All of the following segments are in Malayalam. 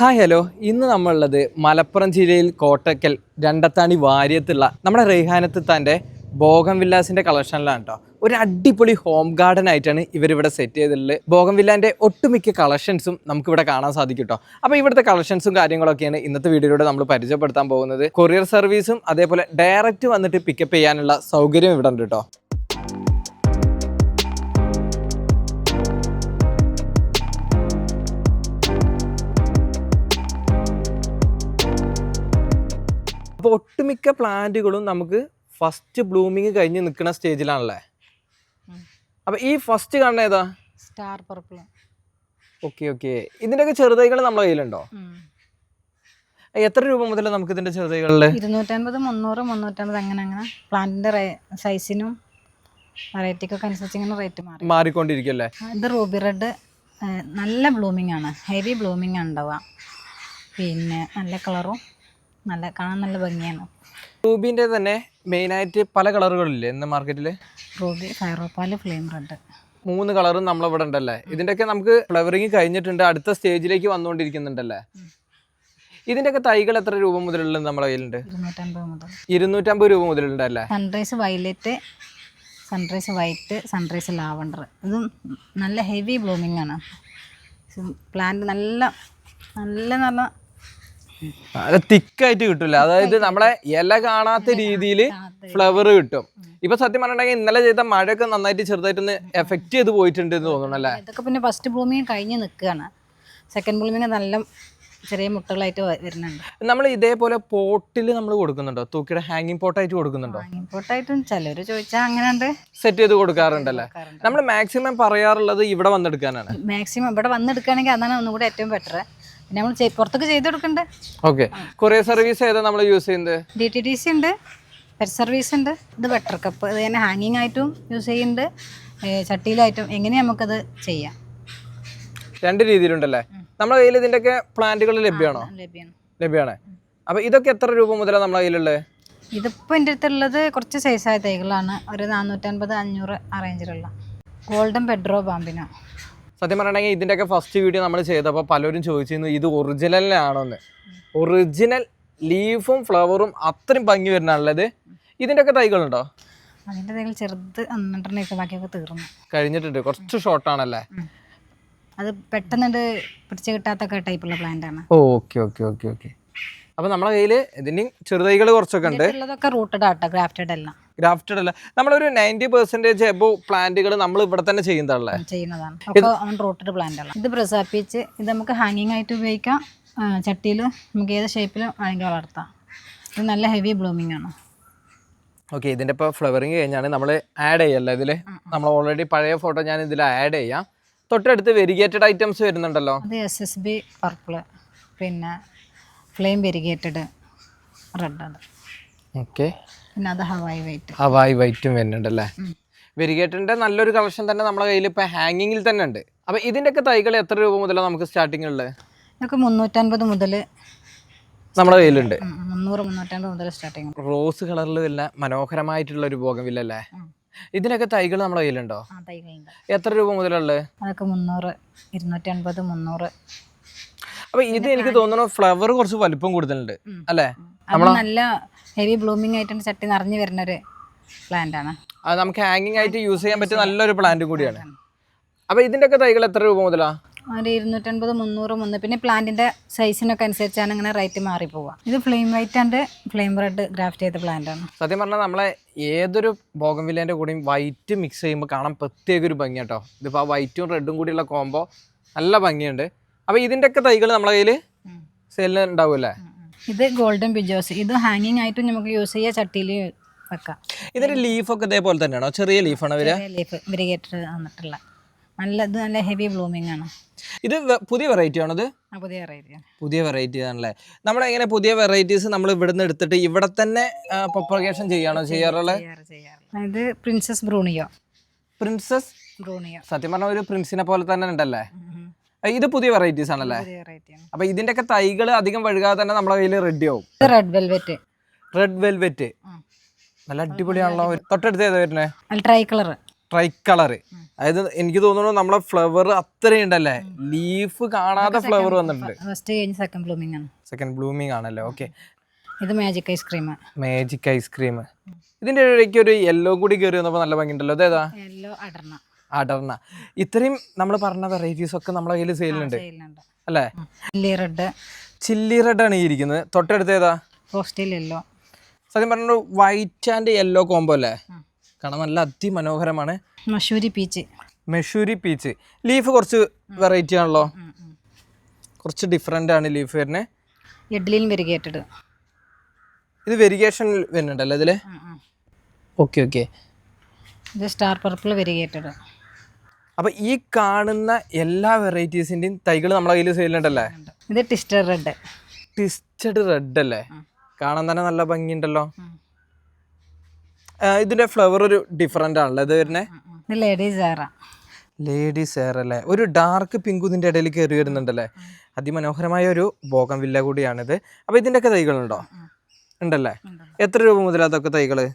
ഹായ് ഹലോ, ഇന്ന് നമ്മളുള്ളത് മലപ്പുറം ജില്ലയിൽ കോട്ടക്കൽ രണ്ടത്താണി വാര്യത്തുള്ള നമ്മുടെ റെയ്ഹാനത്ത് താൻ്റെ ബോഗൻ വില്ലാസിൻ്റെ കളക്ഷനിലാണ് കേട്ടോ. ഒരു അടിപൊളി ഹോം ഗാർഡൻ ആയിട്ടാണ് ഇവരിവിടെ സെറ്റ് ചെയ്തിട്ടുള്ളത്. ബോഗൻ വില്ലാൻ്റെ ഒട്ടുമിക്ക കളക്ഷൻസും നമുക്കിവിടെ കാണാൻ സാധിക്കും കേട്ടോ. അപ്പോൾ ഇവിടുത്തെ കളക്ഷൻസും കാര്യങ്ങളൊക്കെയാണ് ഇന്നത്തെ വീഡിയോയിലൂടെ നമ്മൾ പരിചയപ്പെടുത്താൻ പോകുന്നത്. കൊറിയർ സർവീസും അതേപോലെ ഡയറക്റ്റ് വന്നിട്ട് പിക്കപ്പ് ചെയ്യാനുള്ള സൗകര്യം ഇവിടെ ഉണ്ട് കേട്ടോ. അപ്പോൾ ഒട്ടുമിക്ക പ്ലാന്റുകളും നമുക്ക് ഫസ്റ്റ് ബ്ലൂമിങ് കഴിഞ്ഞ് നിൽക്കുന്ന സ്റ്റേജിലാണല്ലേ. അപ്പോൾ ഈ ഫസ്റ്റ് കാണുന്ന ഏതാ? Star purple. Okay okay. ഇതിൻ്റെയൊക്കെ ചെറുതൈകൾ നമ്മുടെ കയ്യിലുണ്ടോ? എത്ര രൂപ മുതൽ നമുക്ക് ഇതിൻ്റെ ചെറുതൈകളിൽ? 250, 300, 350 അങ്ങനെ പ്ലാന്റിന്റെ സൈസിനും വെറൈറ്റിക്കൊക്കെ അനുസരിച്ച് ഇങ്ങനെ റേറ്റ് മാറിക്കൊണ്ടിരിക്കല്ലേ. ഇത് റൂബി റെഡ് നല്ല ബ്ലൂമിംഗ് ആണ്, ഹെവി ബ്ലൂമിംഗ് ആണ് ഉണ്ടാവുക. പിന്നെ നല്ല കളറും നല്ല കാണാൻ നല്ല ഭംഗിയാണ്. റൂബിൻ്റെ തന്നെ മെയിനായിട്ട് പല കളറുകളില്ലേ ഇന്ന് മാർക്കറ്റിൽ? റൂബി, ഫൈറോപ്പാല്, ഫ്ലെയിം റെഡ്, 3 കളറും നമ്മളിവിടെ ഉണ്ടല്ലേ. ഇതിൻ്റെയൊക്കെ നമുക്ക് ഫ്ലവറിങ് കഴിഞ്ഞിട്ടുണ്ട്, അടുത്ത സ്റ്റേജിലേക്ക് വന്നുകൊണ്ടിരിക്കുന്നുണ്ടല്ലേ. ഇതിൻ്റെയൊക്കെ തൈകൾ എത്ര രൂപ മുതലുള്ളത് നമ്മുടെ കയ്യിലുണ്ട്? 250 മുതൽ 250 രൂപ മുതലുണ്ടല്ലേ. Sunrise violet, sunrise white, sunrise lavender, ഇതും നല്ല ഹെവി ബ്ലൂമിംഗ് ആണ്. പ്ലാന്റ് നല്ല നല്ല നല്ല തിക്കായിട്ട് കിട്ടില്ല, അതായത് നമ്മളെ ഇല കാണാത്ത രീതിയിൽ ഫ്ലവർ കിട്ടും. ഇപ്പൊ സത്യം പറഞ്ഞിട്ടുണ്ടെങ്കിൽ ഇന്നലെ ചെയ്ത മഴയൊക്കെ നന്നായിട്ട് ചെറുതായിട്ടൊന്ന് എഫക്ട് ചെയ്ത് പോയിട്ടുണ്ട് എന്ന് തോന്നുന്നു അല്ലേ. ഇതൊക്കെ പിന്നെ ഫസ്റ്റ് ബ്ലൂമിങ് കഴിഞ്ഞ് നിൽക്കുകയാണ്, സെക്കൻഡ് ബ്ലൂമിങ് നല്ല ചെറിയ മുട്ടകളായിട്ട് വരുന്നുണ്ട്. നമ്മൾ ഇതേപോലെ പോട്ടിൽ നമ്മൾ കൊടുക്കുന്നുണ്ടോ? തൂക്കിയുടെ ഹാങ്ങിങ് പോട്ടായിട്ട് കൊടുക്കുന്നുണ്ടോ? ഹാങ്ങിങ് പോട്ടായിട്ടും ചിലർ ചോദിച്ചാൽ അങ്ങനെ സെറ്റ് ചെയ്ത് കൊടുക്കാറുണ്ടല്ലേ. നമ്മൾ മാക്സിമം പറയാറുള്ളത് ഇവിടെ വന്നെടുക്കാനാണ്. മാക്സിമം ഇവിടെ വന്നെടുക്കുകയാണെങ്കിൽ അതാണ് ഒന്നുകൂടി ഏറ്റവും ബെറ്റർ. പിന്നെ നമ്മൾ പുറത്തൊക്കെ ചെയ്ത് കൊടുക്കണ്ടേ. ഓക്കെ. കൊറിയർ സർവീസ് ഏതാ നമ്മൾ യൂസ് ചെയ്യുന്നത്? DTDC ഉണ്ട്, പെറ്റ് സർവീസ് ഉണ്ട്. ഇത് ബെറ്റർ കപ്പ്, ഇത് തന്നെ ഹാങ്ങിങ് ആയിട്ടും യൂസ് ചെയ്യുന്നുണ്ട്, ചട്ടിയിലായിട്ടും എങ്ങനെ നമുക്കത് ചെയ്യാം. 2 രീതിയിലുണ്ടല്ലേ. നമ്മുടെ കയ്യിൽ ഇതിൻ്റെയൊക്കെ പ്ലാന്റുകൾ ലഭ്യമാണോ? ലഭ്യമാണ്. അപ്പോൾ ഇതൊക്കെ എത്ര രൂപ മുതലാണ് നമ്മുടെ കയ്യിലുള്ളത്? ഇതിപ്പോൾ എൻ്റെ അടുത്തുള്ളത് കുറച്ച് സൈസായ തൈകളാണ്, ഒരു 450, 500 ആ റേഞ്ചിലുള്ള. Golden Pedro bambino. സത്യം പറഞ്ഞിട്ടുണ്ടെങ്കിൽ ഇതിൻ്റെയൊക്കെ ഫസ്റ്റ് വീഡിയോ നമ്മൾ ചെയ്തപ്പോൾ പലരും ചോദിച്ചിരുന്നു ഇത് ഒറിജിനലാണോന്ന്. ഒറിജിനൽ ലീഫും ഫ്ലവറും അത്രയും ഭംഗി വരുന്നതാണുള്ളത്. ഇതിൻ്റെയൊക്കെ തൈകളുണ്ടോ? അതിൻ്റെ തൈകൾ ചെറുത് 12 ബാക്കിയൊക്കെ തീർന്നു കഴിഞ്ഞിട്ടുണ്ട്, കുറച്ച് ഷോർട്ടാണല്ലേ. അത് പെട്ടെന്ന് പിടിച്ച് കിട്ടാത്ത ടൈപ്പുള്ള പ്ലാന്റ് ആണ്. Okay okay okay okay. അപ്പോൾ നമ്മുടെ കയ്യിൽ ഇതിന് ചെറുതൈകൾ കുറച്ചൊക്കെ ഉണ്ട്. ഉള്ളതൊക്കെ റൂട്ടഡ് ആട്ടോ, ഗ്രാഫ്റ്റഡ് അല്ല. ഗ്രാഫ്റ്റഡ് അല്ല. നമ്മളൊരു 90% എബോ പ്ലാന്റുകൾ നമ്മൾ ഇവിടെ തന്നെ ചെയ്യുന്നതാണ്. റൂട്ടഡ് പ്ലാന്റ് ആണ്. ഇത് ബ്രസാപ്പീച്ച്, ഇത് നമുക്ക് ഹാങ്ങിങ് ആയിട്ട് ഉപയോഗിക്കാം, ചട്ടിയിൽ നമുക്ക് ഏത് ഷേപ്പിലും വേണമെങ്കിൽ വളർത്താം. ഇത് നല്ല ഹെവി ബ്ലൂമിംഗ് ആണ്. ഓക്കെ. ഇതിൻ്റെ ഇപ്പോൾ ഫ്ലവറിങ് കഴിഞ്ഞാണ് നമ്മൾ ആഡ് ചെയ്യല്ലേ ഇതിൽ. നമ്മൾ ഓൾറെഡി പഴയ ഫോട്ടോ ഞാൻ ഇതിൽ ആഡ് ചെയ്യാം. തൊട്ടടുത്ത് വെരിഗേറ്റഡ് ഐറ്റംസ് വരുന്നുണ്ടല്ലോ. അത് SSB പർപ്പിൾ, പിന്നെ ഫ്ലെയിം വെരിഗേറ്റഡ് റെഡ് ആണ്. ഓക്കെ. പിന്നെ അത് ഹവായി വൈറ്റ്. ഹവായി വൈറ്റും വരുന്നുണ്ടല്ലേ. വെരിഗേറ്റഡിൻ്റെ നല്ലൊരു കളക്ഷൻ തന്നെ നമ്മുടെ കയ്യിൽ ഇപ്പോൾ ഹാങ്ങിങ്ങിൽ തന്നെ ഉണ്ട്. അപ്പോൾ ഇതിൻ്റെയൊക്കെ തൈകൾ എത്ര രൂപ മുതലാണ് നമുക്ക് സ്റ്റാർട്ടിംഗ് ഉള്ളത്? ഇതൊക്കെ 350 മുതൽ നമ്മുടെ കയ്യിലുണ്ട്. 300, 350 മുതൽ സ്റ്റാർട്ടിങ്. റോസ് കളറിൽ വല്ല മനോഹരമായിട്ടുള്ള ഒരു ബോഗൻവില്ല. ഇതിനൊക്കെ തൈകൾ നമ്മുടെ കയ്യിലുണ്ടോ? എത്ര രൂപ മുതലുള്ളത്? അതൊക്കെ 300, 250, 300. അപ്പൊ ഇത് എനിക്ക് തോന്നുന്നു ഫ്ലവർ കുറച്ച് വലിപ്പം കൂടുതലുണ്ട് അല്ലേ. നല്ല ഹെവി ബ്ലൂമിംഗ് ആയിട്ട് ചട്ടി നിറഞ്ഞു വരുന്ന ഒരു പ്ലാന്റ് ആണ്. അത് നമുക്ക് ഹാങ്ങിങ് ആയിട്ട് യൂസ് ചെയ്യാൻ പറ്റിയ നല്ലൊരു പ്ലാന്റും കൂടിയാണ്. അപ്പൊ ഇതിന്റെയൊക്കെ തൈകൾ എത്ര രൂപ മുതലാ? ഒരു 250, 300. പിന്നെ പ്ലാന്റിന്റെ സൈസിനൊക്കെ അനുസരിച്ചാണ് ഇങ്ങനെ റേറ്റ് മാറി പോവുക. ഇത് flame white and flame red graft ചെയ്ത പ്ലാന്റ് ആണ്. സത്യം പറഞ്ഞാൽ നമ്മളെ ഏതൊരു ബോഗൻവില്ലേന്റെ കൂടെയും വൈറ്റ് മിക്സ് ചെയ്യുമ്പോൾ കാണാൻ പ്രത്യേക ഒരു ഭംഗി കേട്ടോ. ഇതിപ്പോൾ ആ വൈറ്റും റെഡും കൂടിയുള്ള കോംബോ നല്ല ഭംഗിയുണ്ട്. അപ്പൊ ഇതിന്റെയൊക്കെ തൈകൾ നമ്മളെ കയ്യിൽ സെല്ലിന് ഉണ്ടാവുമല്ലേ. ഇത് ഗോൾഡൻ ബിജോസ്, ഇത് ഹാങ്ങിങ് ആയിട്ടും നമുക്ക് യൂസ് ചെയ്യാം, ചട്ടിയിൽ വെക്കാം. ഇതിന്റെ ലീഫൊക്കെ ഇതേപോലെ തന്നെയാണോ? ചെറിയ ലീഫാണ് ലീഫ് വെരിഗേറ്റഡ് വന്നിട്ടുള്ള നല്ല ഹെവി ബ്ലൂമിംഗ് ആണ്. ഇത് പുതിയ വെറൈറ്റി ആണത്? പുതിയ വെറൈറ്റി ആണല്ലേ. നമ്മുടെ എങ്ങനെ പുതിയ വെറൈറ്റീസ് നമ്മൾ ഇവിടുന്ന് എടുത്തിട്ട് ഇവിടെ തന്നെ പ്രൊപ്പഗേഷൻ ചെയ്യാണോ ചെയ്യാറുള്ളത്? ഇത് പ്രിൻസസ് ബ്രൂണിയോ. പ്രിൻസസ് ബ്രൂണിയോ സത്യം പറഞ്ഞ ഒരു പ്രിൻസിനെ പോലെ തന്നെ ഉണ്ടല്ലേ. ഇത് പുതിയ വെറൈറ്റീസ് ആണല്ലേ. അപ്പൊ ഇതിന്റെ ഒക്കെ തൈകൾ അധികം വഴുകാതെ തന്നെ നമ്മുടെ കയ്യിൽ റെഡി ആവും. റെഡ് വെൽവെറ്റ് നല്ല അടിപൊളിയാണല്ലോ. തൊട്ടടുത്ത് ഏതാ വരുന്നത്? Try colour. Try colour. അതായത് എനിക്ക് തോന്നുന്നു നമ്മളെ ഫ്ലവർ അത്രയും ഉണ്ടല്ലേ, ലീഫ് കാണാതെ ഫ്ലവർ വന്നിട്ടുണ്ട്. ഫസ്റ്റ് കഴിഞ്ഞ് സെക്കൻഡ് ബ്ലൂമിംഗ് ആണ്. സെക്കൻഡ് ബ്ലൂമിംഗ് ആണല്ലേ. ഓക്കെ, ഇത് മാജിക് ഐസ്ക്രീം. Magic ice cream. ഇതിന്റെ ഇടയ്ക്ക് ഒരു യെല്ലോ കൂടി കയറി വന്നപ്പോൾ നല്ല ഭംഗിയുണ്ടല്ലോ. അതേതാ? യെല്ലോ അടർന്ന. അടർന്ന. ഇത്രയും നമ്മൾ പറഞ്ഞ വെറൈറ്റീസ് ഒക്കെ നമ്മളെ കയ്യിൽ സെയിലുണ്ട് അല്ലേ? Chilli red. ചില്ലി റെഡ് ആണ് ഈ ഇരിക്കുന്നത്. തൊട്ടടുത്ത് ഏതാ? Postal yellow. സത്യം പറഞ്ഞ വൈറ്റ് ആൻഡ് യെല്ലോ കോംബോ അല്ലേ? കാണാൻ നല്ല അതിമനോഹരമാണ്. മഷൂരി പീച്ച്. മെഷൂരി പീച്ച്. ലീഫ് കുറച്ച് വെറൈറ്റി ആണല്ലോ, കുറച്ച് ഡിഫറെൻ്റ് ആണ് ലീഫ് വരുന്നത്. ഇഡ്ലിയും വെരിഗേറ്റഡ്. ഇത് വെരിഗേഷൻ വരുന്നുണ്ടല്ലോ ഇതിൽ. Okay okay. ഇത് സ്റ്റാർ പർപ്പിൾ വെരിഗേറ്റഡ്. അപ്പോൾ ഈ കാണുന്ന എല്ലാ വെറൈറ്റീസിൻ്റെയും തൈകൾ നമ്മളെ കയ്യിൽ സെയിലുണ്ടല്ലേ? ഇത് ട്വിസ്റ്റഡ് റെഡ്. ട്വിസ്റ്റഡ് റെഡ് അല്ലേ? കാണാൻ തന്നെ നല്ല ഭംഗിയുണ്ടല്ലോ. ഇതിന്റെ ഫ്ലവർ ഒരു ഡിഫറെന്റ് ആണല്ലോ ഇത് വരുന്നത്. ലേഡീസ് എയർ അല്ലേ? ഒരു ഡാർക്ക് പിങ്ക് ഇതിന്റെ ഇടയിൽ കയറി വരുന്നുണ്ടല്ലേ. അതിമനോഹരമായ ഒരു ബോഗൺവില്ല കൂടിയാണിത്. അപ്പൊ ഇതിന്റെ ഒക്കെ തൈകളുണ്ടോ? ഉണ്ടല്ലേ. എത്ര രൂപ മുതൽ അതൊക്കെ തൈകള്?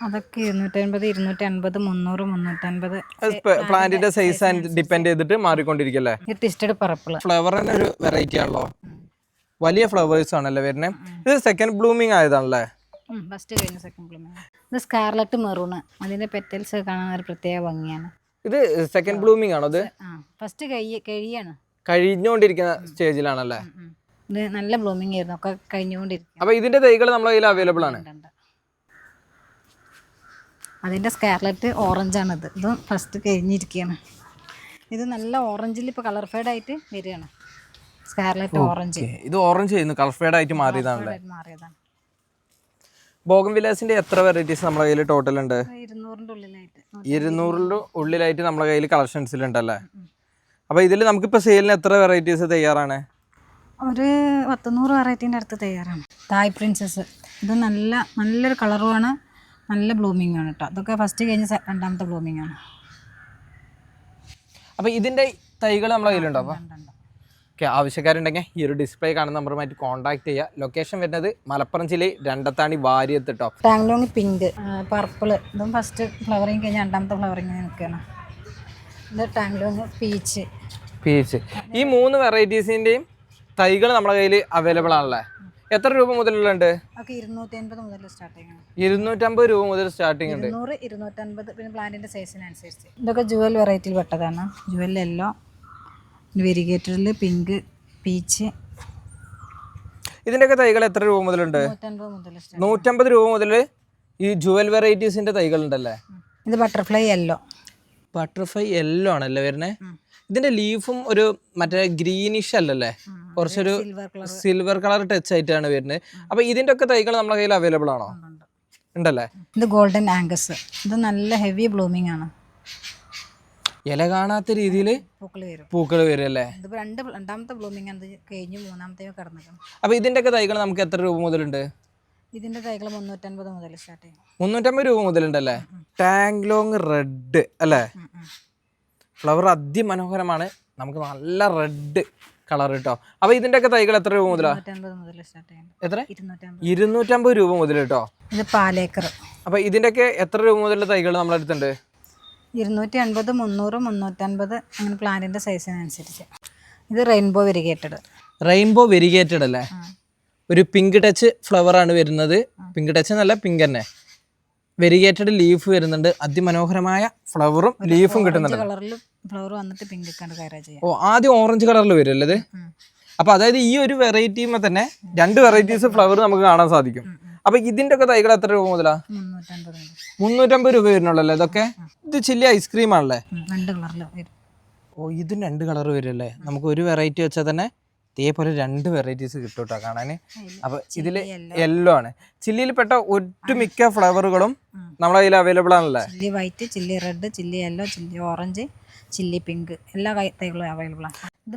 അതൊക്കെ 250, 250, 300, 350. പ്ലാന്റിന്റെ സൈസ് ആൻഡ് ഡിപ്പെൻഡ് ചെയ്തിട്ട് മാറിക്കൊണ്ടിരിക്കല്ലേ. Twisted purple. ഫ്ലവർ തന്നെ ഒരു വെറൈറ്റി ആണല്ലോ, വലിയ ഫ്ലവേഴ്സ് ആണല്ലേ വരുന്നത്. ഇത് സെക്കൻഡ് ബ്ലൂമിംഗ് ആയതാണല്ലേ? ഫസ്റ്റ് കഴിഞ്ഞ സെക്കൻഡ് ബ്ലൂമിംഗ്. ഇത് സ്കാർലറ്റ് മെറൂൺ. അതിന്റെ പെറ്റൽസ് കാണാൻ ഒരു പ്രത്യേക ഭംഗിയാണ്. ഇത് സെക്കൻഡ് ബ്ലൂമിംഗ് ആണോ? ഇത് ഫസ്റ്റ് കഴിയാണ്, കഴിഞ്ഞുകൊണ്ടിരിക്കുന്ന സ്റ്റേജിലാണല്ലേ? ഇത് നല്ല ബ്ലൂമിംഗ് ആയിരുന്നു, ഒക്കെ കഴിഞ്ഞുകൊണ്ടിരിക്കും. അപ്പൊ ഇതിന്റെ തൈകൾ നമ്മളെ കയ്യിൽ അവൈലബിൾ ആണ്. അതിന്റെ സ്കാർലറ്റ് ഓറഞ്ച് ആണ്. ഇതും ഫസ്റ്റ് കഴിഞ്ഞിരിക്കുകയാണ്. ഇത് നല്ല ഓറഞ്ചിൽ ഇപ്പൊ കളർ ഫെയ്ഡ് ആയിട്ട് വരികയാണ്. Scarlet orange. ഇത് ഓറഞ്ച് ചെയ്യുന്നു, കളർ ഫെയ്ഡ് ആയിട്ട് മാറിയതാണ്. ബോഗൺവില്ലാസിന്റെ എത്ര വെറൈറ്റീസ് നമ്മളെ കയ്യിൽ ടോട്ടൽ ഉണ്ട്? 200-ന്റെ ഉള്ളിലായിട്ട്. 200-ന്റെ ഉള്ളിലായിട്ട് നമ്മളെ കയ്യിൽ കളക്ഷൻസിലുണ്ടല്ലേ? അപ്പൊ ഇതിൽ നമുക്കിപ്പോ സെയിലിന് എത്ര വെറൈറ്റീസ് തയ്യാറാണ്? ഒരു 100 വെറൈറ്റീൻ്റെ അടുത്ത് തയ്യാറാണ്. തായ് പ്രിൻസസ്. ഇത് നല്ലൊരു കളറുമാണ്, നല്ല ബ്ലൂമിംഗ് ആണ് കേട്ടോ. അതൊക്കെ ഫസ്റ്റ് കഴിഞ്ഞ് രണ്ടാമത്തെ ബ്ലൂമിംഗ് ആണ്. അപ്പൊ ഇതിന്റെ തൈകൾ നമ്മളെ കയ്യിലുണ്ടോ? അപ്പൊ ഓക്കെ, ആവശ്യക്കാരുണ്ടെങ്കിൽ ഈ ഒരു ഡിസ്പ്ലേ കാണുന്ന നമ്പറുമായിട്ട് കോൺടാക്ട് ചെയ്യുക. ലൊക്കേഷൻ വരുന്നത് മലപ്പുറം ജില്ലയിൽ രണ്ടത്താണി വാര്യത്ത് കേട്ടോ. ടാങ്ലോങ് പിങ്ക്, പർപ്പിൾ. ഇതും ഫസ്റ്റ് ഫ്ലവറിങ് കഴിഞ്ഞ് രണ്ടാമത്തെ ഫ്ലവറിങ് നിൽക്കുകയാണ്. ഇത് ടാങ്ലോങ് പീച്ച്. ഈ 3 വെറൈറ്റീസിന്റെയും തൈകൾ നമ്മുടെ കയ്യിൽ അവൈലബിൾ ആണല്ലേ? എത്ര രൂപ മുതലുണ്ട്? 250 മുതൽ സ്റ്റാർട്ടിങ്. 250 രൂപ മുതൽ സ്റ്റാർട്ടിങ് ഉണ്ട്. 200, 250. പിന്നെ പ്ലാന്റിന്റെ സൈസിനനുസരിച്ച്. ഇതൊക്കെ ജുവൽ വെറൈറ്റിയിൽ പെട്ടതാണ്. ജുവൽ യെല്ലോ, വെരിഗേറ്ററിൽ പിങ്ക്, പീച്ച്. ഇതിൻ്റെയൊക്കെ തൈകൾ എത്ര രൂപ മുതലുണ്ട്? 150 രൂപ മുതൽ ഈ ജുവൽ വെറൈറ്റീസിന്റെ തൈകൾ ഉണ്ടല്ലേ? ഇത് ബട്ടർഫ്ലൈ യെല്ലോ. ബട്ടർഫ്ലൈ യെല്ലോ ആണല്ലേ വരുന്നത്? ഇതിന്റെ ലീഫും ഒരു മറ്റേ ഗ്രീനിഷ് അല്ലല്ലേ, കുറച്ചൊരു സിൽവർ കളർ ടച്ച് ആയിട്ടാണ് വരുന്നത്. അപ്പൊ ഇതിന്റെ ഒക്കെ തൈകൾ നമ്മുടെ കയ്യിൽ അവൈലബിൾ ആണോ? ഉണ്ടല്ലേ. ഇത് ഗോൾഡൻ ആംഗസ്. ഇത് നല്ല ഹെവി ബ്ലൂമിംഗ് ആണ്. ഇല കാണാത്ത രീതിയിൽ പൂക്കൾ വരും അല്ലേ? രണ്ടാമത്തെ ബ്ലൂമിംഗ് ആണ് കഴിഞ്ഞ്, മൂന്നാമത്തെയോ കടന്നിട്ടുണ്ട്. അപ്പൊ ഇതിന്റെ ഒക്കെ തൈകൾ നമുക്ക് എത്ര രൂപ മുതലുണ്ട്? ഇതിന്റെ തൈകൾ 350 മുതൽ സ്റ്റാർട്ട് ചെയ്യും. 350 രൂപ മുതലുണ്ടല്ലേ? ടാങ്ലോങ് റെഡ് അല്ലേ? ഫ്ലവർ അതിമനോഹരമാണ്, നമുക്ക് നല്ല റെഡ് കളർ കേട്ടോ. അപ്പൊ ഇതിന്റെ ഒക്കെ തൈകൾ എത്ര രൂപ മുതലാണ്? എത്ര? 250 രൂപ മുതൽ കേട്ടോ. ഇത് പാലേക്കർ. അപ്പൊ ഇതിന്റെ ഒക്കെ എത്ര രൂപ മുതലുള്ള തൈകൾ നമ്മുടെ അടുത്തുണ്ട്? 250, 300, 350 അങ്ങനെ പ്ലാന്റിന്റെ സൈസിനനുസരിച്ച്. ഇത് റെയിൻബോ വെരിഗേറ്റഡ്. റെയിൻബോ വെരിഗേറ്റഡ് അല്ലേ? ഒരു പിങ്ക് ടച്ച് ഫ്ലവർ ആണ് വരുന്നത്. പിങ്ക് ടച്ച് എന്നല്ല, പിങ്ക് തന്നെ. വെരിഗേറ്റഡ് ലീഫ് വരുന്നുണ്ട്. അതിമനോഹരമായ ഫ്ലവറും ലീഫും കിട്ടുന്നുണ്ട്. കളറിൽ ഫ്ലവർ വന്നിട്ട് പിങ്ക് കയറാ ചെയ്യാം. ഓ, ആദ്യം ഓറഞ്ച് കളറിൽ വരും അല്ലേ ഇത്? അപ്പൊ അതായത് ഈ ഒരു വെറൈറ്റിയുമ്പോൾ തന്നെ 2 വെറൈറ്റീസ് ഫ്ലവർ നമുക്ക് കാണാൻ സാധിക്കും. അപ്പൊ ഇതിന്റെ ഒക്കെ തൈകൾ എത്ര രൂപ മുതലാ? 350 രൂപ വരുന്നുള്ളല്ലേ ഇതൊക്കെ? ഇത് ചില്ലി ഐസ്ക്രീം ആണല്ലേ? 2 കളറിൽ വരും. ഓ, ഇതും 2 കളർ വരുമല്ലേ? നമുക്ക് ഒരു വെറൈറ്റി വെച്ചാൽ തന്നെ ഇതേപോലെ 2 വെറൈറ്റീസ് കിട്ടും കേട്ടോ കാണാൻ. അപ്പൊ ഇതില് യെല്ലോ ആണ്. ചില്ലിയിൽ പെട്ട ഒട്ടുമിക്ക ഫ്ലവറുകളും നമ്മളെ കയ്യിൽ അവൈലബിൾ ആണല്ലേ? Chilli white, chilli red, chilli yellow, chilli orange, chilli pink, എല്ലാ തൈകളും അവൈലബിൾ ആണ്. ഇത്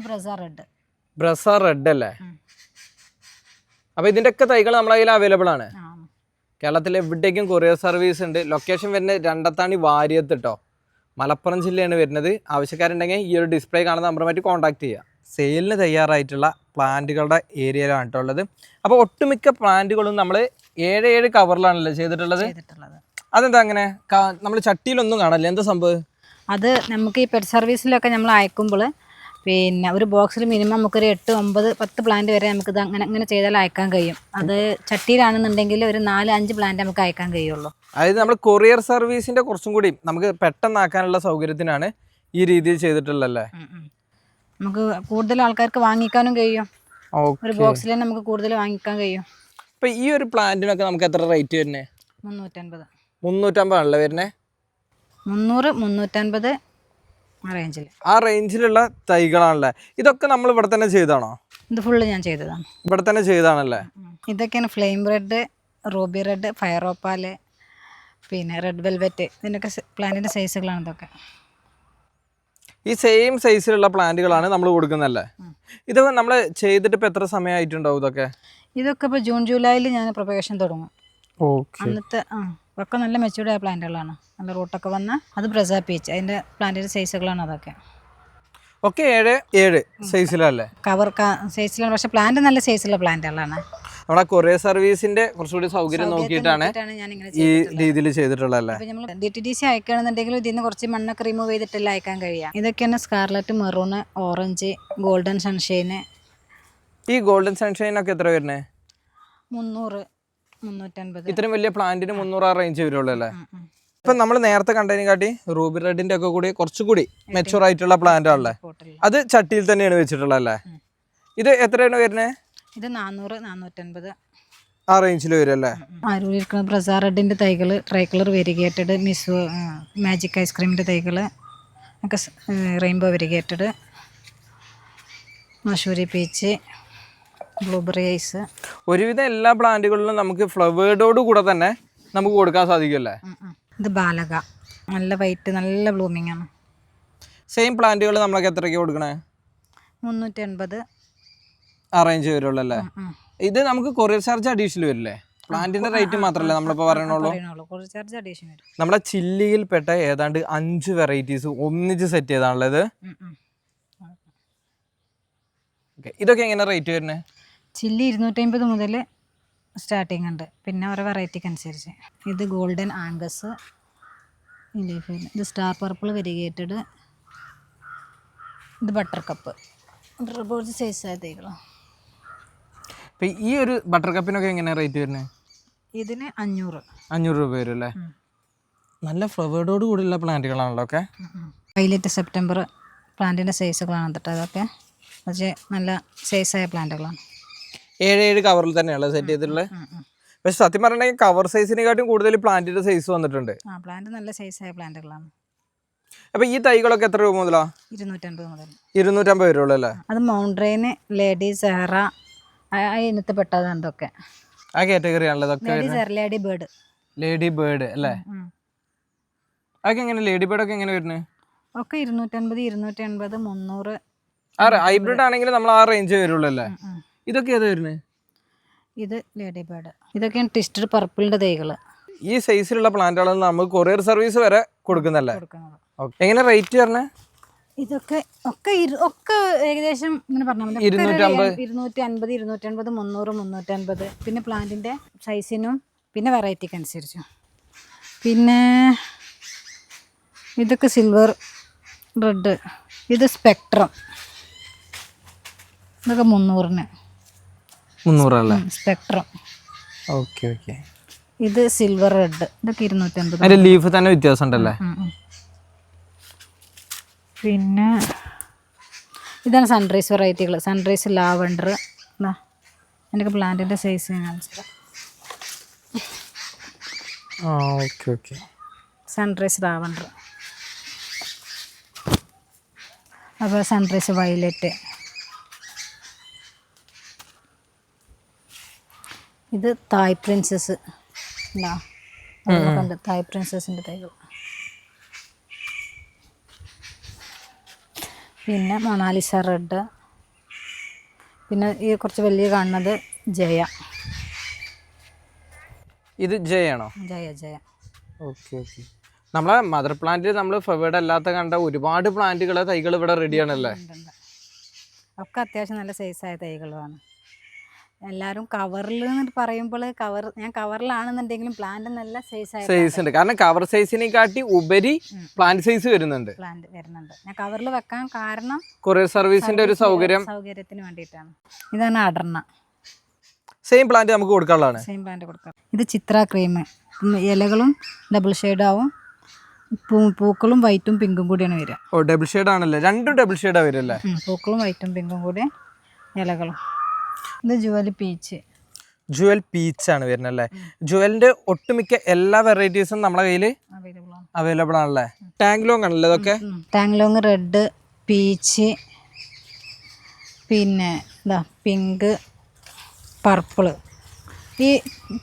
ബ്രസ റെഡ് അല്ലേ? അപ്പൊ ഇതിന്റെ ഒക്കെ തൈകൾ നമ്മളെ കയ്യിൽ അവൈലബിൾ ആണ്. കേരളത്തിൽ എവിടേക്കും കൊറിയർ സർവീസ് ഉണ്ട്. ലൊക്കേഷൻ വരുന്നത് രണ്ടത്താണി വാര്യത്ത് കേട്ടോ, മലപ്പുറം ജില്ലയാണ് വരുന്നത്. ആവശ്യക്കാരുണ്ടെങ്കിൽ ഈ ഒരു ഡിസ്പ്ലേ കാണുന്ന നമ്പറുമായിട്ട് കോൺടാക്ട് ചെയ്യുക. സെയിലിന് തയ്യാറായിട്ടുള്ള പ്ലാന്റുകളുടെ ഏരിയയിലാണ് കേട്ടോ ഉള്ളത്. അപ്പോൾ ഒട്ടുമിക്ക പ്ലാന്റുകളും നമ്മൾ 7 കവറിലാണല്ലോ ചെയ്തിട്ടുള്ളത്. അതെന്താ അങ്ങനെ നമ്മൾ ചട്ടിയിലൊന്നും കാണല്ലേ, എന്താ സംഭവം? അത് നമുക്ക് ഈ പെറ്റ് സർവീസിലൊക്കെ നമ്മൾ അയക്കുമ്പോൾ പിന്നെ ഒരു ബോക്സിൽ മിനിമം നമുക്കൊരു 8, 9, 10 പ്ലാന്റ് വരെ നമുക്കിത് അങ്ങനെ ചെയ്താൽ അയക്കാൻ കഴിയും. അത് ചട്ടിയിലാണെന്നുണ്ടെങ്കിൽ ഒരു 4, 5 പ്ലാന്റ് നമുക്ക് അയക്കാൻ കഴിയുള്ളൂ. അതായത് നമ്മൾ കൊറിയർ സർവീസിന്റെ കുറച്ചും കൂടി നമുക്ക് പെട്ടെന്നാക്കാനുള്ള സൗകര്യത്തിനാണ് ഈ രീതിയിൽ ചെയ്തിട്ടുള്ളല്ലേ. നമുക്ക് കൂടുതൽ ആൾക്കാർക്ക് വാങ്ങിക്കാനും കഴിയും. ഒരു ബോക്സിൽ തന്നെ നമുക്ക് കൂടുതൽ വാങ്ങിക്കാൻ കഴിയും. ഇപ്പൊ ഈ ഒരു പ്ലാന്റിനൊക്കെ നമുക്ക് എത്ര റേറ്റ് വരുന്നേ? 350. 350 ആണല്ലേ വരുന്നേ? 300, 350 റേഞ്ചിൽ. ആ റേഞ്ചിലുള്ള തൈകളാണല്ലേ. ഇതൊക്കെ നമ്മൾ ഇവിടെ തന്നെ ചെയ്താണോ? ഇത് ഫുള്ള് ഞാൻ ചെയ്തതാണ്. ഇവിടെ തന്നെ ചെയ്താണല്ലേ. ഇതൊക്കെയാണ് ഫ്ലെയിം റെഡ്, റൂബി റെഡ്, ഫയറോപ്പാല്, പിന്നെ റെഡ് വെൽവെറ്റ്. ഇതിൻ്റെയൊക്കെ പ്ലാന്റിൻ്റെ സൈസുകളാണ് ഇതൊക്കെ. ഈ സെയിം സൈസിലുള്ള പ്ലാന്റുകളാണ് നമ്മൾ കൊടുക്കുന്നല്ലേ. ഇതൊക്കെ നമ്മൾ ചെയ്തിട്ട് ഇപ്പം എത്ര സമയമായിട്ടുണ്ടാവും ഇതൊക്കെ? ഇതൊക്കെ ഇപ്പോൾ ജൂൺ ജൂലൈയിൽ ഞാൻ പ്രൊപ്പഗേഷൻ തുടങ്ങും. ഓക്കെ. അന്നത്തെ ഒക്കെ നല്ല മെച്ചൂർഡ് ആയ പ്ലാന്റുകളാണ്. നല്ല റൂട്ടൊക്കെ വന്ന അത് പ്രസാപ്പിച്ച് അതിൻ്റെ പ്ലാന്റിൻ്റെ സൈസുകളാണ് അതൊക്കെ. ഓക്കെ, 7 സൈസിലല്ലേ? കവർ സൈസിലാണ്, പക്ഷെ പ്ലാന്റ് നല്ല സൈസുള്ള പ്ലാന്റുകളാണ്. നമ്മുടെ കൊറിയർ സർവീസിന്റെ കുറച്ചുകൂടി സൗകര്യം നോക്കിയിട്ടാണ് ഈ രീതിയിൽ ചെയ്തിട്ടുള്ളതല്ലേ. അപ്പോൾ നമ്മൾ DTDC അയക്കുകയാണെന്നുണ്ടെങ്കിൽ ഇതിൽ നിന്ന് കുറച്ച് മണ്ണൊക്കെ റിമൂവ് ചെയ്തിട്ടല്ല അയക്കാൻ കഴിയാം. ഇതൊക്കെയാണ് സ്കാർലറ്റ്, മെറൂൺ, ഓറഞ്ച്, ഗോൾഡൻ സൺഷൈന്. ഈ ഗോൾഡൻ സൺഷൈൻ ഒക്കെ എത്ര വരുന്നേ? 300, 350. ഇത്രയും വലിയ പ്ലാന്റിന് 300 ആ റേഞ്ച് വരുള്ളൂ അല്ലേ. ഇപ്പം നമ്മൾ നേരത്തെ കണ്ടതിനെക്കാട്ടി റൂബി റെഡിന്റെ ഒക്കെ കൂടി കുറച്ചുകൂടി മെച്ചൂർ ആയിട്ടുള്ള പ്ലാന്റ് ആണല്ലേ. അത് ചട്ടിയിൽ തന്നെയാണ് വെച്ചിട്ടുള്ളത് അല്ലേ. ഇത് എത്രയാണ് വരുന്നത്? ഇത് 400, 450 ആ റേഞ്ചിൽ വരും അല്ലേ. ആരൂരിക്കുന്ന പ്രസാ റെഡിൻ്റെ തൈകൾ, ട്രൈക്കളർ വെരിഗേറ്റഡ്, മിസ് മാജിക് ഐസ്ക്രീമിൻ്റെ തൈകൾ ഒക്കെ, റെയിൻബോ വെരിഗേറ്റഡ്, മഷൂരി പീച്ച്, ബ്ലൂബെറി ഐസ്. ഒരുവിധം എല്ലാ പ്ലാന്റുകളിലും നമുക്ക് ഫ്ലവേർഡോട് കൂടെ തന്നെ നമുക്ക് കൊടുക്കാൻ സാധിക്കുമല്ലേ. ഇത് ബാലക, നല്ല വൈറ്റ്, നല്ല ബ്ലൂമിംഗ് ആണ്. സെയിം പ്ലാന്റുകൾ നമ്മളൊക്കെ എത്രയ്ക്ക് കൊടുക്കണേ? 380 ആ റേഞ്ച് വരുള്ളൂ അല്ലേ. ഇത് നമുക്ക് കൊറിയർ ചാർജ് അഡീഷണൽ വരില്ലേ? പ്ലാന്റിന്റെ റേറ്റ് മാത്രമല്ലേ നമ്മളിപ്പോൾ പറയണുള്ളൂ. നമ്മളെ ചില്ലിയിൽ പെട്ട ഏതാണ്ട് 5 വെറൈറ്റീസ് ഒന്നിച്ച് സെറ്റ് ചെയ്താണുള്ളത്. ഇതൊക്കെ എങ്ങനെ റേറ്റ് വരുന്നത്? ചില്ലി 250 മുതൽ സ്റ്റാർട്ടിങ് ഉണ്ട്, പിന്നെ ഓരോ വെറൈറ്റിക്ക് അനുസരിച്ച്. ഇത് ഗോൾഡൻ ആംഗസ്, ഇത് സ്റ്റാർ പർപ്പിൾ വെരിഗേറ്റഡ്, ഇത് ബട്ടർ കപ്പ്, കുറച്ച് സൈസായ തൈകളോ. ഇപ്പം ഈ ഒരു ബട്ടർ കപ്പിനൊക്കെ എങ്ങനെയാണ് റേറ്റ് വരുന്നത്? ഇതിന് 500 രൂപ വരും അല്ലേ. നല്ല ഫ്ലവേർഡോട് കൂടിയുള്ള പ്ലാന്റുകളാണല്ലോ ഒക്കെ. വൈലറ്റ് സെപ്റ്റംബർ പ്ലാന്റിൻ്റെ സൈസുകളാണ് എന്നിട്ട് അതൊക്കെ, പക്ഷേ നല്ല സൈസായ പ്ലാന്റുകളാണ്. 7 കവറിൽ തന്നെയാണ് സെറ്റ് ചെയ്തിട്ടുള്ളത്. പക്ഷെ സത്യം പറഞ്ഞിട്ടുണ്ടെങ്കിൽ കവർ സൈസിനെക്കാട്ടും കൂടുതൽ പ്ലാന്റിന്റെ സൈസ് വന്നിട്ടുണ്ട്. പ്ലാന്റ് നല്ല സൈസായ പ്ലാന്റുകളാണ്. അപ്പൊ ഈ തൈകളൊക്കെ എത്ര രൂപ മുതലാ? 250 മുതൽ. 250 വരുള്ളൂ അല്ലേ. അത് മൗണ്ട്രെയിന്, ലേഡി സെഹറ, ഇനത്ത് പെട്ടതാണ് ഇതൊക്കെ. ആ കാറ്റഗറി ആണല്ലോ ഇതൊക്കെ. ലേഡി ബേർഡ് അല്ലേ. അതൊക്കെ എങ്ങനെ ലേഡി ബേർഡ് ഒക്കെ എങ്ങനെ വരുന്നത്? ഒക്കെ 250, 280, 300. ഹൈബ്രിഡ് ആണെങ്കിൽ നമ്മൾ ആ റേഞ്ച് വരുള്ളൂ അല്ലേ. ഇതൊക്കെ ഏതാ വരുന്നത്? ഇത് ലേഡി ബേർഡ്. ഇതൊക്കെയാണ് ട്വിസ്റ്റഡ് പർപ്പിളിന്റെ തൈകൾ. ഈ സൈസിലുള്ള പ്ലാന്റുകൾ നമുക്ക് കൊറിയർ സർവീസ് വരെ കൊടുക്കുന്നല്ലേ. എങ്ങനെ റേറ്റ് പറഞ്ഞേ? ഇതൊക്കെ ഒക്കെ ഏകദേശം ഇങ്ങനെ പറഞ്ഞാൽ മതി. 250, 250, 300, 350. പിന്നെ പ്ലാന്റിന്റെ സൈസിനും പിന്നെ വെറൈറ്റിക്ക് അനുസരിച്ചും. പിന്നെ ഇതൊക്കെ സിൽവർ റെഡ്, ഇത് സ്പെക്ട്രം, ഇതൊക്കെ 300 അല്ലേ സ്പെക്ട്രം. Okay okay. ഇത് സിൽവർ റെഡ്, ഇതൊക്കെ 250. അതിന്റെ ലീഫ് തന്നെ വ്യത്യാസം ഉണ്ടല്ലേ. പിന്നെ ഇതാണ് സൺറൈസ് വെറൈറ്റികൾ. സൺറൈസ് ലാവണ്ടർ, എൻ്റെ പ്ലാന്റിൻ്റെ സൈസ് കാണിച്ചത്. Okay okay. സൺറൈസ് ലാവണ്ടർ, അപ്പോൾ സൺറൈസ് വയലറ്റ്. ഇത് തായ് പ്രിൻസസ്, കണ്ട് തായ് പ്രിൻസസിൻ്റെ തൈകൾ. പിന്നെ മൊണാലിസ റെഡ്. പിന്നെ ഈ കുറച്ച് വലിയ കാണുന്നത് ജയ. ഇത് ജയാണോ? ജയ. Okay okay. നമ്മളെ മദർ പ്ലാന്റിൽ നമ്മൾ ഫെവേഡ് അല്ലാത്ത കണ്ട ഒരുപാട് പ്ലാന്റുകൾ തൈകൾ ഇവിടെ റെഡിയാണല്ലേ. ഒക്കെ അത്യാവശ്യം നല്ല സൈസായ തൈകളുമാണ്. എല്ലാവരും കവറിൽ എന്ന് പറയുമ്പോൾ ഞാൻ കവറിലാണെന്നുണ്ടെങ്കിലും പ്ലാന്റ് നല്ല സൈസ് ഉണ്ട്. കാരണം കവർ സൈസിനെ കാട്ടി ഉപരി പ്ലാന്റ് സൈസ് വരുന്നുണ്ട്. പ്ലാന്റ് വരുന്നുണ്ട്. ഞാൻ കവറിൽ വെക്കാൻ കാരണം കൊറിയർ സർവീസിന്റെ ഒരു സൗകര്യത്തിന് വേണ്ടിയിട്ടാണ്. ഇതാണ് അടർണ. സെയിം പ്ലാന്റ് നമുക്ക് കൊടുക്കാനുള്ളതാണ്. സെയിം പ്ലാന്റ് കൊടുക്കാം. ഇത് ചിത്ര ക്രീം. ഇലകളും ഡബിൾ ഷെയ്ഡാവും, പൂക്കളും വൈറ്റും പിങ്കും കൂടിയാണ് വരിക. ഓ ഡബിൾ ഷെയ്ഡ് ആണല്ലേ, രണ്ടും ഡബിൾ ഷെയ്ഡാ വരല്ലേ? പൂക്കളും വൈറ്റും പിങ്കും കൂടി ഇലകളും. ഇത് ജുവൽ പീച്ച്. ജുവൽ പീച്ച് ആണ് വരുന്നത് അല്ലേ? ജുവലിന്റെ ഒട്ടുമിക്ക എല്ലാ വെറൈറ്റീസും നമ്മുടെ കയ്യിൽ അവൈലബിൾ ആണല്ലേ? ടാങ്ലോങ് ആണല്ലേ ഇതൊക്കെ? ടാങ്ലോങ്, റെഡ്, പീച്ച്, പിന്നെ ഇതാ പിങ്ക്, പർപ്പിള്. ഈ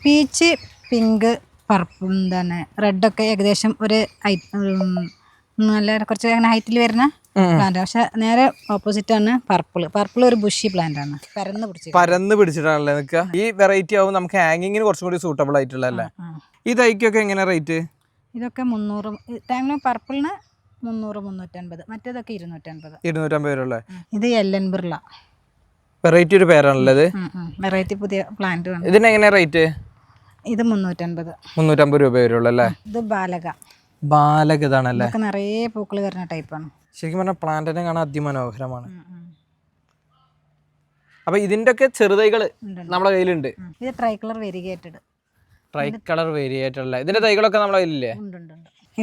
പീച്ച്, പിങ്ക്, പർപ്പിൾ, എന്താണ് റെഡൊക്കെ ഏകദേശം ഒരു നല്ല കുറച്ച് അങ്ങനെ ഹൈറ്റിൽ വരുന്ന പ്ലാന്റ്. പക്ഷെ നേരെ ഓപ്പോസിറ്റ് ആണ് പർപ്പിൾ ഒരു ബുഷി പ്ലാന്റ് ആണ്. പരന്ന് പിടിച്ചിട്ടാണല്ലേ നിൽക്കുക. ഈ വെറൈറ്റി ആവും നമുക്ക് ഹാങ്ങിങ്ങിന് കുറച്ചും കൂടി സൂട്ടബിൾ ആയിട്ടുള്ള അല്ലേ? ഈ തൈക്കൊക്കെ എങ്ങനെ റേറ്റ്? ഇതൊക്കെ 300. ടാങ്ലോങ് പർപ്പിളിന് 300, 350. മറ്റേതൊക്കെ 250 വരുള്ളൂ. ഇത് എല്ലൻ ബിർള വെറൈറ്റി ഒരു പേരാണല്ലേ ഇത്? വെറൈറ്റി പുതിയ പ്ലാന്റ് ആണ്. ഇതിന് എങ്ങനെ റേറ്റ്? ഇത് 350. 350 രൂപ വരുള്ളൂ അല്ലേ? ഇത് ബാലക ഇതാണല്ലേ? നിറയെ പൂക്കൾ വരുന്ന ടൈപ്പാണ്. ശരിക്കും പറഞ്ഞാൽ പ്ലാന്റിനെ കാണാൻ അതിമനോഹരമാണ്. അപ്പൊ ഇതിന്റെ ഒക്കെ ചെറുതൈകൾ നമ്മുടെ കയ്യിലുണ്ട്. ഇത് ട്രൈ കളർ വേരിയേറ്റഡ് അല്ലേ? ഇതിന്റെ തൈകളൊക്കെ നമ്മുടെ കയ്യിലില്ലേ?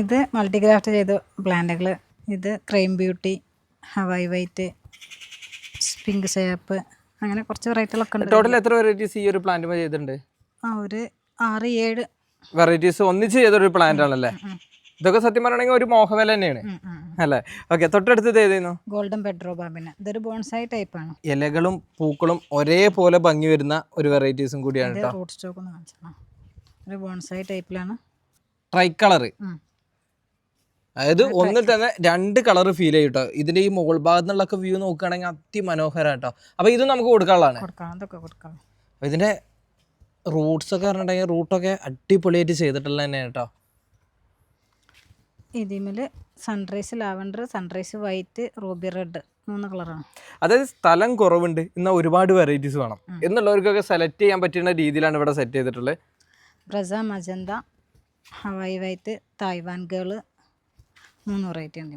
ഇത് മൾട്ടിഗ്രാഫ്റ്റ് ചെയ്ത പ്ലാന്റുകൾ. ഇത് crime beauty, Hawaii white, pink shape, അങ്ങനെ കുറച്ച് വെറൈറ്റികളൊക്കെ ഉണ്ട്. ടോട്ടൽ എത്ര വെറൈറ്റീസ് ഈ ഒരു പ്ലാന്റ് ചെയ്തിട്ടുണ്ട്? ഒരു 6-7 വെറൈറ്റീസ് ഒന്നിച്ച് ചെയ്തൊരു പ്ലാന്റ് ആണല്ലേ? ഇതൊക്കെ സത്യം പറയുകയാണെങ്കിൽ ഒരു മോഹവില തന്നെയാണ് അല്ലേ? ഓക്കെ, തൊട്ടടുത്തത് ഏതായിരുന്നു? ഗോൾഡൻ പെഡ്രോ ബാബിന. ഇതൊരു ബോൺസായി ടൈപ്പ് ആണ്. ഇലകളും പൂക്കളും ഒരേപോലെ ഭംഗി വരുന്ന ഒരു വെറൈറ്റീസും കൂടിയാണ് കേട്ടോ. റൂട്ട് സ്റ്റോക്ക് ഒന്ന് കാണിച്ചാൽ ഒരു ബോൺസായി ടൈപ്പിലാണ്. ട്രൈ കളർ, അതായത് ഒന്നിൽ തന്നെ 2 കളർ ഫീൽ ചെയ്യും കേട്ടോ. ഇതിന്റെ ഈ മുകൾ ഭാഗത്തു നിന്നുള്ളൊക്കെ വ്യൂ നോക്കുകയാണെങ്കിൽ അതിമനോഹരം കേട്ടോ. അപ്പൊ ഇത് നമുക്ക് കൊടുക്കാനുള്ളതാണ്. അപ്പൊ ഇതിന്റെ റൂട്ട്സ് ഒക്കെ പറഞ്ഞിട്ടുണ്ടെങ്കിൽ റൂട്ടൊക്കെ അടിപൊളിയായിട്ട് ചെയ്തിട്ടുള്ള തന്നെയാണ് കേട്ടോ. ഇതിൽ sunrise lavender, sunrise white, Ruby red 3 കളറാണ്. അതായത് സ്ഥലം കുറവുണ്ട്, എന്നാൽ ഒരുപാട് വെറൈറ്റീസ് വേണം എന്നുള്ളവർക്കൊക്കെ സെലക്ട് ചെയ്യാൻ പറ്റുന്ന രീതിയിലാണ് ഇവിടെ സെറ്റ് ചെയ്തിട്ടുള്ളത്. Brezza, magenta, Hawaii white, Taiwan girl 3 variety ഉണ്ട്.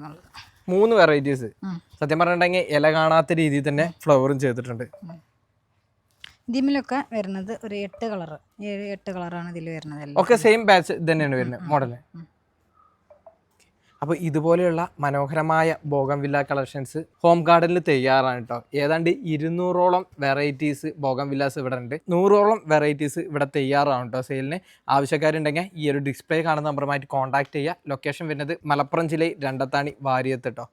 3 വെറൈറ്റീസ്. സത്യം പറഞ്ഞിട്ടുണ്ടെങ്കിൽ ഇല കാണാത്ത രീതിയിൽ തന്നെ ഫ്ലവറും ചെയ്തിട്ടുണ്ട്. ഇതിലൊക്കെ വരുന്നത് ഒരു 8 കളർ, 7-8 കളറാണ് ഇതിൽ വരുന്നത്. ഒക്കെ സെയിം ബാച്ച് തന്നെയാണ് വരുന്നത് മോഡല്. അപ്പോൾ ഇതുപോലെയുള്ള മനോഹരമായ ബോഗൻവില്ല കളക്ഷൻസ് ഹോം ഗാർഡനിൽ തയ്യാറാണ് കേട്ടോ. ഏതാണ്ട് 200ഓളം വെറൈറ്റീസ് ബോഗൻവില്ലാസ് ഇവിടെ ഉണ്ട്. 100ഓളം വെറൈറ്റീസ് ഇവിടെ തയ്യാറാണ് കേട്ടോ സെയിലിന്. ആവശ്യക്കാരുണ്ടെങ്കിൽ ഈ ഒരു ഡിസ്പ്ലേ കാണുന്ന നമ്പറുമായിട്ട് കോൺടാക്ട് ചെയ്യുക. ലൊക്കേഷൻ വരുന്നത് മലപ്പുറം ജില്ലയിൽ രണ്ടത്താണി വാര്യത്ത് കേട്ടോ.